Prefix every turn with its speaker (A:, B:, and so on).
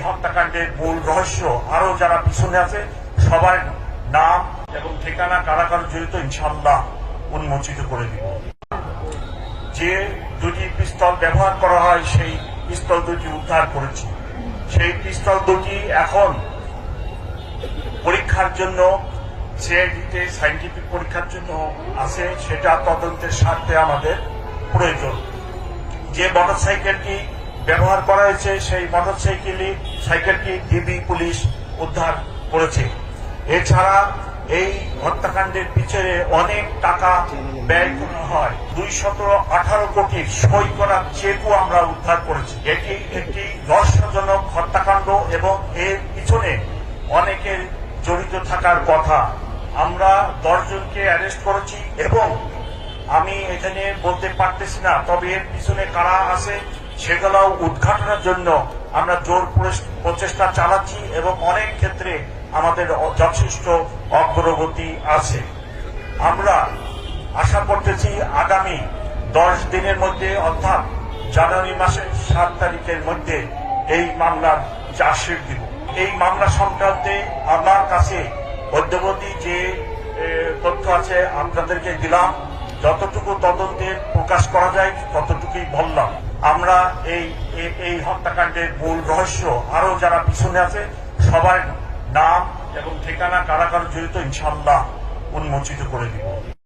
A: হত্যাকাণ্ডের মূল রহস্য আরো যারা পিছনে আছে সবার নাম এবং ঠিকানা কারা কারা জড়িত ইনশাআল্লাহ উন্মোচিত করে দিব। যে দুটি পিস্তল ব্যবহার করা হয় সেই পিস্তল দুটি উদ্ধার করেছি। সেই পিস্তল দুটি এখন পরীক্ষার জন্য সিআইডিতে সাইন্টিফিক পরীক্ষার জন্য আছে, সেটা তদন্তের স্বার্থে আমাদের প্রয়োজন। যে মোটরসাইকেলটি ব্যবহার করা হয়েছে সেই সাইকেলটি ডিবি পুলিশ উদ্ধার করেছে। এছাড়া এই হত্যাকাণ্ডের পিছনে অনেক টাকা ব্যয় করা হয়, 218 কোটির সই করা চেকও আমরা উদ্ধার করেছি। এটি একটি রহস্যজনক হত্যাকাণ্ড এবং এর পিছনে অনেকের জড়িত থাকার কথা। আমরা 10 জনকে অ্যারেস্ট করেছি এবং আমি এখানে বলতে পারতেছি না, তবে এর পিছনে কারা আছে সেগুলো উদ্ঘাটনের জন্য আমরা জোর প্রচেষ্টা চালাচ্ছি এবং অনেক ক্ষেত্রে আমাদের যথেষ্ট অগ্রগতি আছে। আমরা আশা করতেছি আগামী 10 দিনের মধ্যে অর্থাৎ জানুয়ারি মাসের 7 তারিখের মধ্যে এই মামলার চার্জশিট দিব। এই মামলা সংক্রান্তে আমার কাছে অদ্যাবধি যে তথ্য আছে আপনাদেরকে দিলাম, যতটুকু তদন্তের প্রকাশ করা যায় ততটুকুই বললাম। আমরা এই হত্যাকাণ্ডের মূল রহস্য আরো যারা পিছনে আছে সবার নাম এবং ঠিকানা কারা কারা জড়িত ইনশাআল্লাহ উন্মোচিত করে দিব।